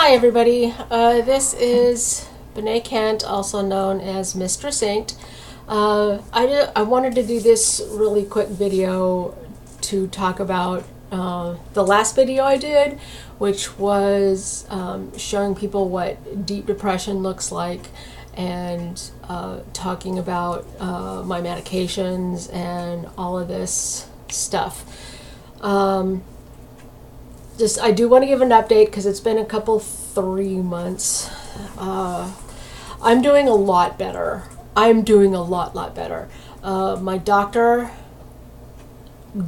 Hi everybody, this is Benet Kent, also known as Mr. Saint. I wanted to do this really quick video to talk about the last video I did, which was showing people what deep depression looks like and talking about my medications and all of this stuff. I do want to give an update because it's been 3 months. I'm doing a lot better. I'm doing a lot better. My doctor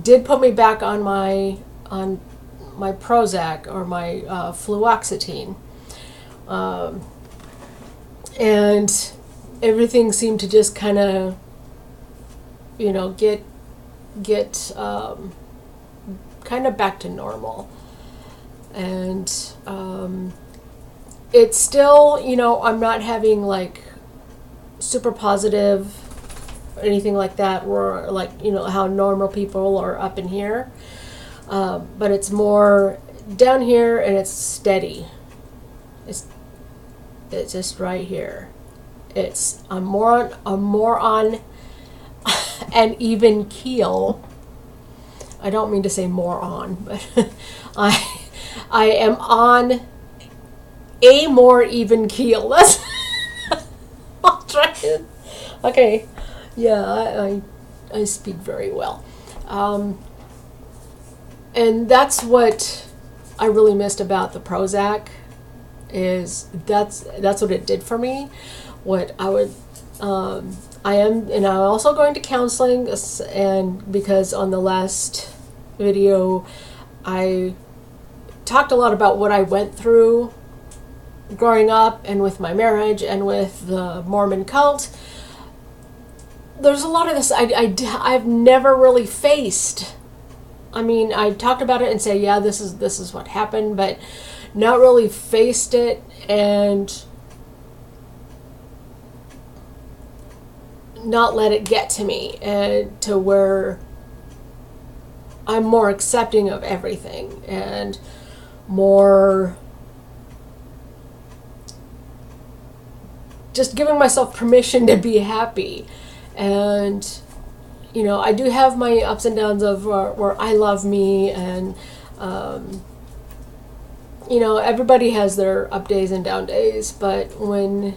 did put me back on my Prozac or my fluoxetine, and everything seemed to just kind of, get kind of back to normal. And it's still, I'm not having like super positive or anything like that, where like, how normal people are up in here. But it's more down here and it's steady. It's just right here. I'm more on an even keel. I don't mean to say more on, but I am on a more even keel. That's I'll try it. Okay. Yeah, I speak very well. And that's what I really missed about the Prozac, is that's what it did for me. What I would I am, and I'm also going to counseling, and because on the last video I talked a lot about what I went through growing up and with my marriage and with the Mormon cult. There's a lot of this I've never really faced. I mean, I talked about it and say, yeah, this is what happened, but not really faced it and not let it get to me, and to where I'm more accepting of everything and more just giving myself permission to be happy. And I do have my ups and downs of where I love me, and everybody has their up days and down days, but when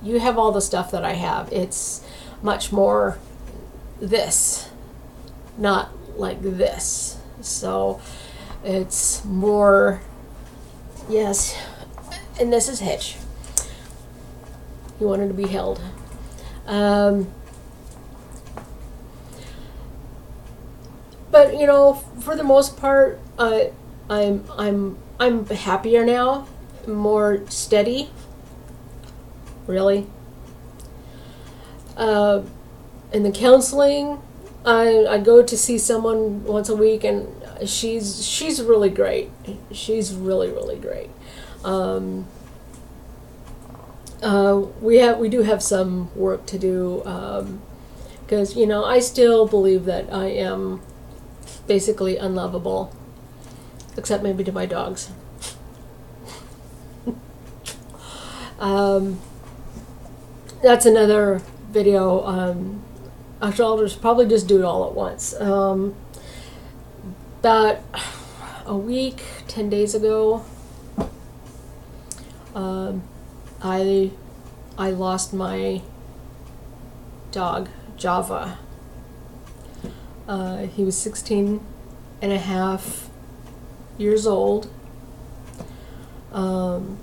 you have all the stuff that I have, it's much more this, not like this. So it's more, yes, and this is Hitch. He wanted to be held. But for the most part, I'm happier now, more steady. Really. In the counseling, I go to see someone once a week, and she's really great. She's really great. We do have some work to do, because I still believe that I am basically unlovable, except maybe to my dogs. That's another video. Actually, I'll probably just do it all at once. About a week, 10 days ago, I lost my dog, Java. He was 16 and a half years old. I'll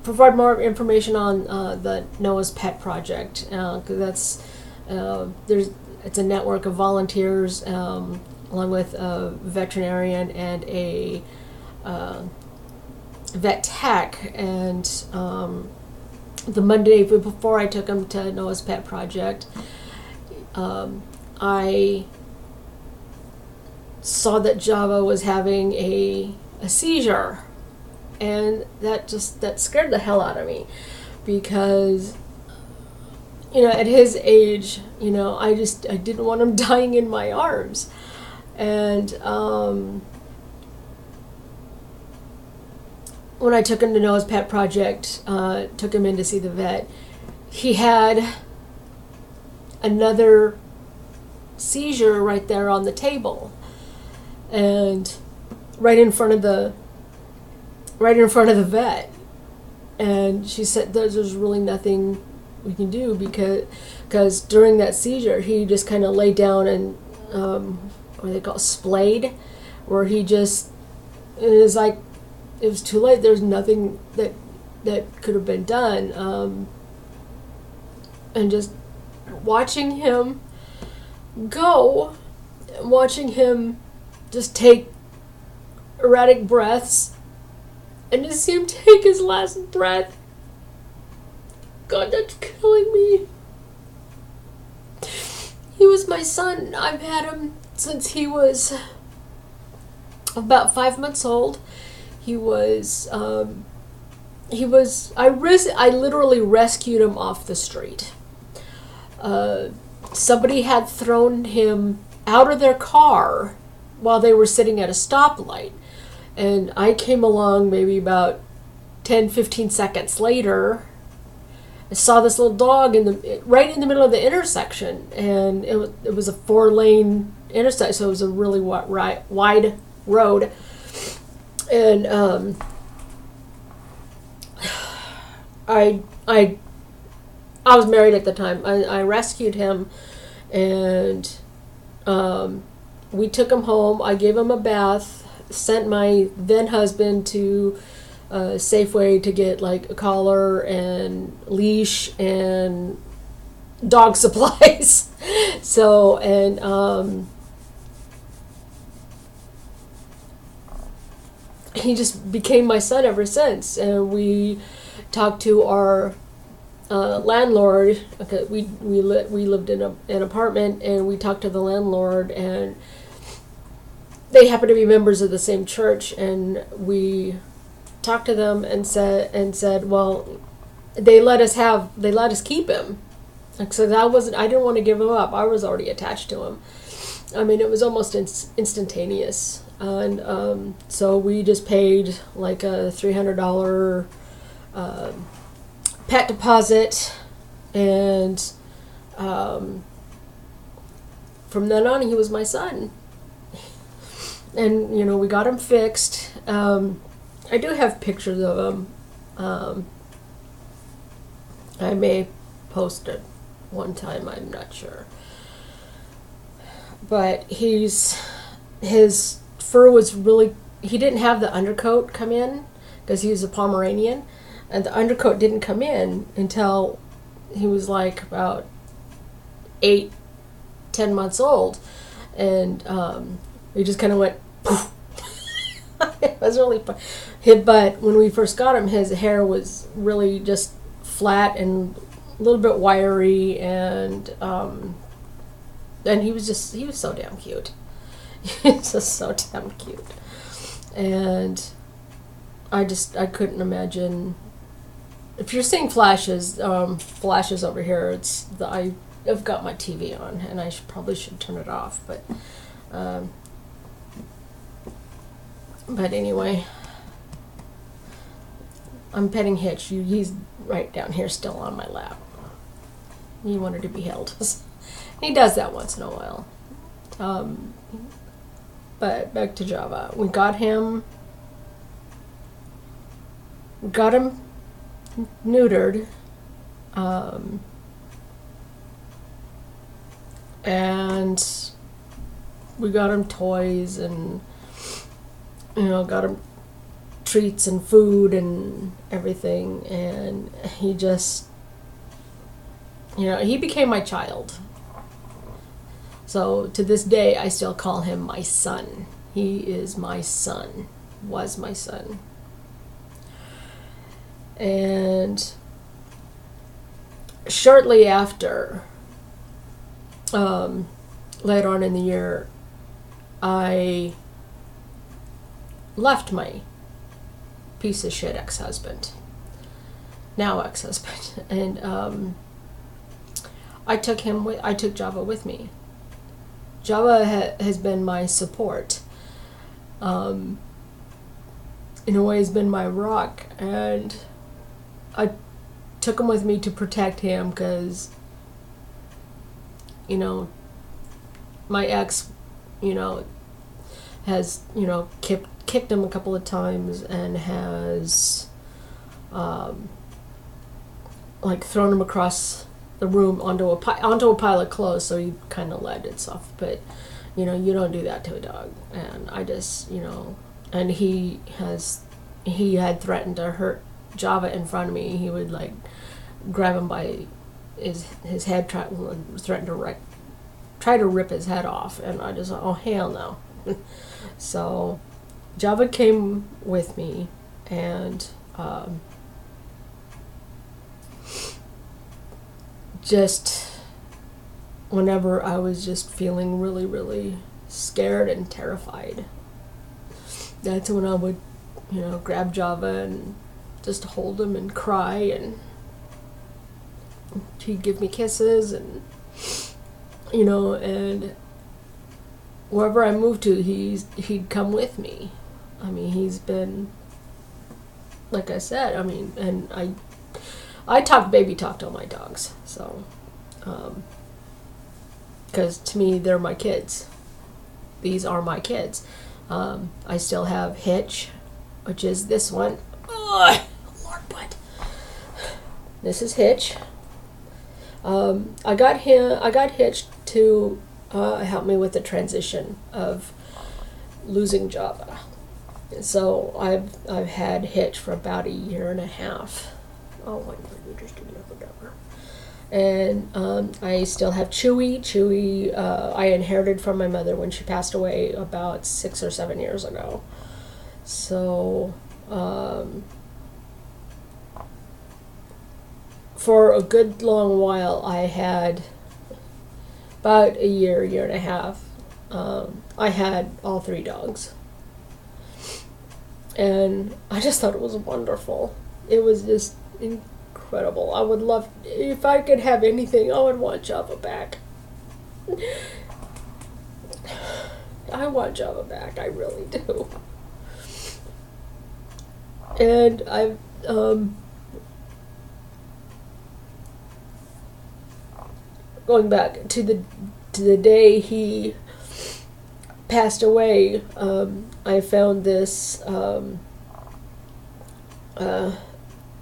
provide more information on the Noah's Pet Project, because it's a network of volunteers, along with a veterinarian and a vet tech. And the Monday before I took him to Noah's Pet Project, I saw that Java was having a seizure. And that scared the hell out of me, because at his age, I didn't want him dying in my arms. And when I took him to Noah's Pet Project, took him in to see the vet, he had another seizure right there on the table, and right in front of the vet. And she said there's really nothing we can do because during that seizure he just kind of laid down and what do they call it, splayed, where he just, it was like it was too late. There's nothing that could have been done, and just watching him go, watching him just take erratic breaths, and to see him take his last breath. God, that's killing me. He was my son. I've had him since he was about 5 months old. I literally rescued him off the street. Somebody had thrown him out of their car while they were sitting at a stoplight. And I came along maybe about 10-15 seconds later. I saw this little dog right in the middle of the intersection, and it was a 4-lane intersection, so it was a really wide road. And I was married at the time. I rescued him, and we took him home. I gave him a bath. Sent my then husband to Safeway to get like a collar and leash and dog supplies. So, and he just became my son ever since. And we talked to our landlord. Okay, we lived in an apartment, and we talked to the landlord, and they happen to be members of the same church, and we talked to them and said, well, they let us keep him. So I didn't want to give him up. I was already attached to him. I mean, it was almost instantaneous. And so we just paid like a $300 pet deposit, and from then on, he was my son. And, we got him fixed. I do have pictures of him. I may post it one time, I'm not sure. But his fur was really, he didn't have the undercoat come in because he was a Pomeranian. And the undercoat didn't come in until he was like about 8-10 months old. And he just kind of went poof. It was really fun. But when we first got him, his hair was really just flat and a little bit wiry, and he was so damn cute. He was just so damn cute. And I couldn't imagine. If you're seeing flashes over here, I've got my TV on, and I probably should turn it off, but anyway, I'm petting Hitch. He's right down here still on my lap. He wanted to be held. He does that once in a while. But back to Java. We got him neutered. And we got him toys, and got him treats and food and everything, and he just he became my child. So to this day I still call him my son. He is my son, was my son. And shortly after, later on in the year, I left my piece of shit ex-husband, now ex-husband, and I took Java with me. Java has been my support. In a way, has been my rock, and I took him with me to protect him because, my ex, has, kicked him a couple of times and has, thrown him across the room onto a pile of clothes, so he kind of let it off. But, you don't do that to a dog. And I just, and he had threatened to hurt Java in front of me. He would grab him by his head, threaten to try to rip his head off, and I just thought, oh hell no. So Java came with me, and just whenever I was just feeling really, really scared and terrified, that's when I would, grab Java and just hold him and cry, and he'd give me kisses, and and wherever I moved to, he'd come with me. I mean, he's been, like I said, and I baby talk to all my dogs, so, because to me, they're my kids. These are my kids. I still have Hitch, which is this one. Oh, Lord, what? This is Hitch. I got Hitch to help me with the transition of losing Java. So I've had Hitch for about 1.5 years. Oh my God, you just didn't have a number. And I still have Chewy. Chewy, I inherited from my mother when she passed away about 6 or 7 years ago. So for a good long while, I had about a year and a half. I had all 3 dogs. And I just thought it was wonderful. It was just incredible. I would love, if I could have anything, I would want Java back. I want Java back, I really do. And I've, going back to the day he passed away, I found this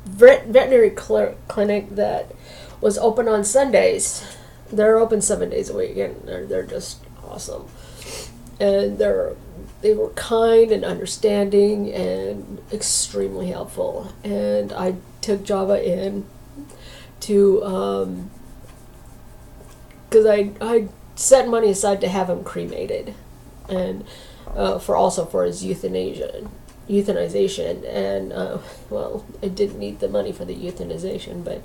veterinary clinic that was open on Sundays. They're open 7 days a week, and they're just awesome. And they were kind and understanding and extremely helpful. And I took Java in to because I set money aside to have him cremated, and for his euthanization. And well, I didn't need the money for the euthanization, but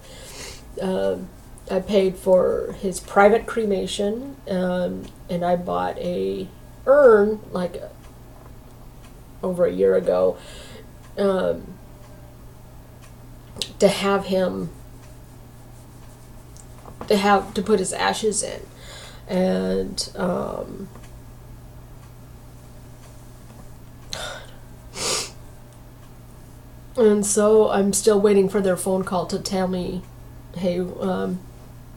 I paid for his private cremation, and I bought a urn over 1 year ago to have him to put his ashes in. And so I'm still waiting for their phone call to tell me, hey,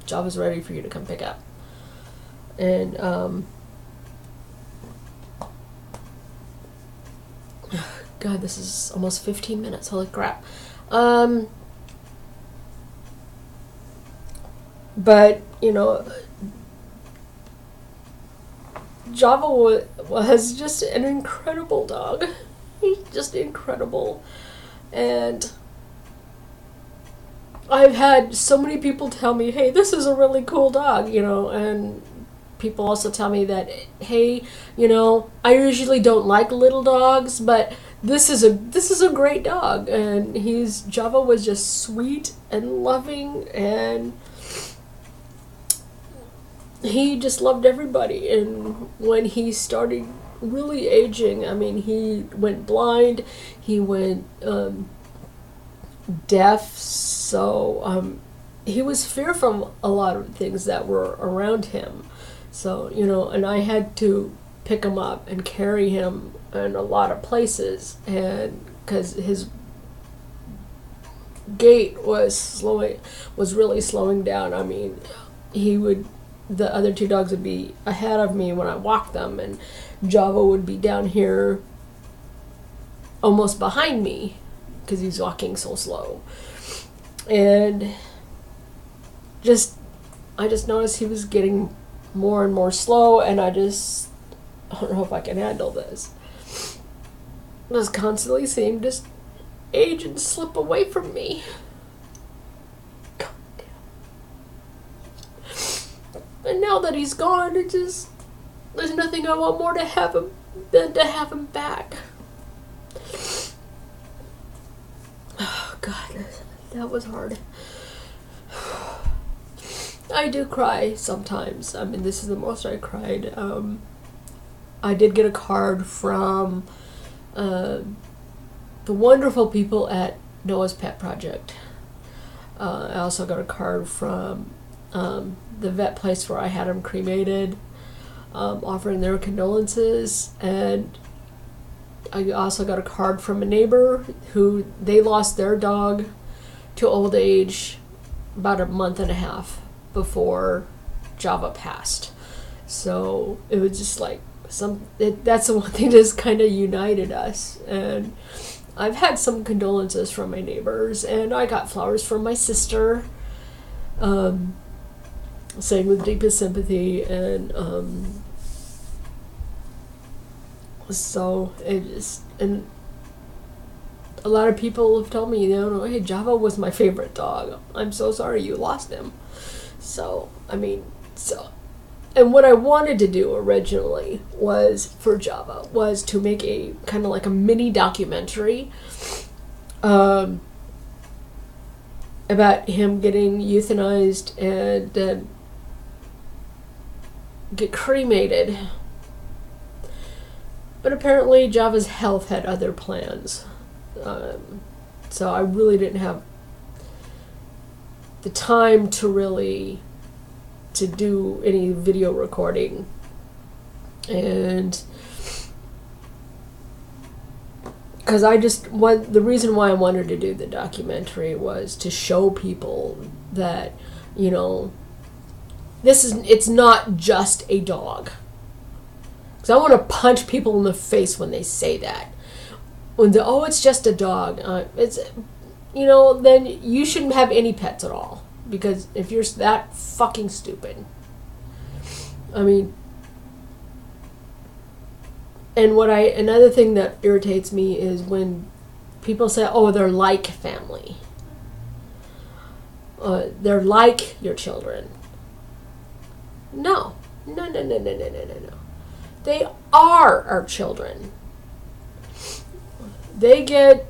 Java's ready for you to come pick up. And God, this is almost 15 minutes. Holy crap. But, Java was just an incredible dog. He's just incredible. And I've had so many people tell me, hey, this is a really cool dog, and people also tell me that, hey, I usually don't like little dogs, but this is a great dog. And Java was just sweet and loving, and he just loved everybody. And when he started really aging, he went blind, he went deaf, so he was fearful of a lot of things that were around him, So, and I had to pick him up and carry him in a lot of places, and because his gait was really slowing down. I mean, the other two dogs would be ahead of me when I walked them, and Java would be down here almost behind me because he's walking so slow. And I just noticed he was getting more and more slow, and I don't know if I can handle this. I was constantly seeing him just age and slip away from me. God damn. And now that he's gone, there's nothing I want more to have him than to have him back. Oh God, that was hard. I do cry sometimes. I mean, this is the most I cried. I did get a card from the wonderful people at Noah's Pet Project. I also got a card from the vet place where I had him cremated, offering their condolences. And I also got a card from a neighbor who they lost their dog to old age about a month and a half before Java passed. So it was just like that's the one thing that's kind of united us. And I've had some condolences from my neighbors, and I got flowers from my sister, saying with deepest sympathy. And so and a lot of people have told me, hey, Java was my favorite dog. I'm so sorry you lost him. So, and what I wanted to do originally for Java was to make a kind of like a mini documentary about him getting euthanized and then get cremated. But apparently Java's health had other plans. So I really didn't have the time to do any video recording. And because the reason why I wanted to do the documentary was to show people that, it's not just a dog. Because I want to punch people in the face when they say that. When it's just a dog. Then you shouldn't have any pets at all. Because if you're that fucking stupid. I mean, and another thing that irritates me is when people say, they're like family. They're like your children. No. They are our children. They get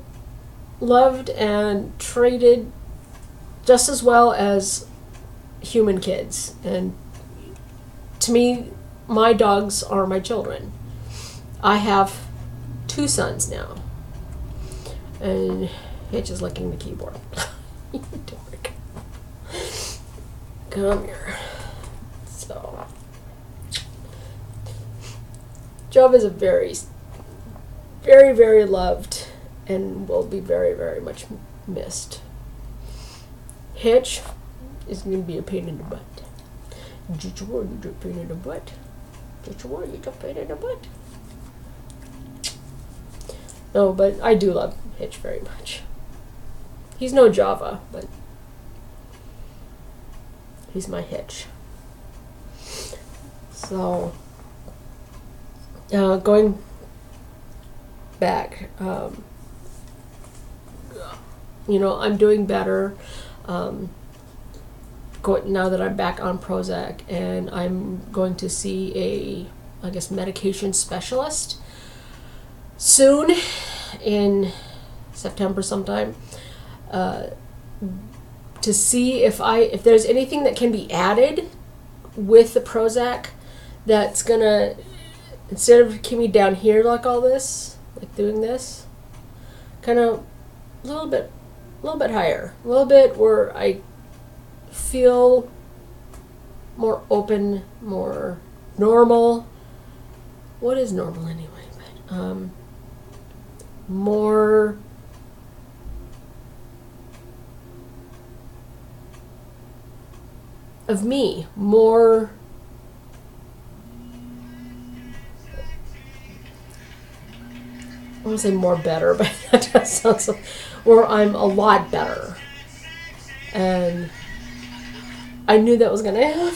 loved and treated just as well as human kids. And to me, my dogs are my children. I have 2 sons now. And Hitch is licking the keyboard. You dork. Come here. So, Jove is a very, very, very loved and will be very, very much missed. Hitch is going to be a pain in the butt. Get your word, you're a pain in the butt. Get your word, you're a pain in the butt. No, but I do love Hitch very much. He's no Java, but he's my Hitch. So, going back, I'm doing better. Now that I'm back on Prozac, and I'm going to see a medication specialist soon in September sometime, to see if there's anything that can be added with the Prozac that's gonna, instead of keeping me down here like all this, like doing this, kind of a little bit higher, a little bit where I feel more open, more normal. What is normal anyway? More of me, more I want to say more better, but that does sound so, or I'm a lot better. And I knew that was going to happen.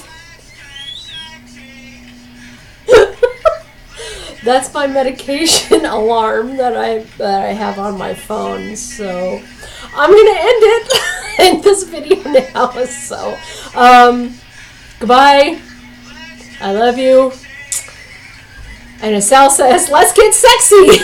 That's my medication alarm that I have on my phone. So I'm going to end it in this video now. So goodbye. I love you. And as Sal says, let's get sexy.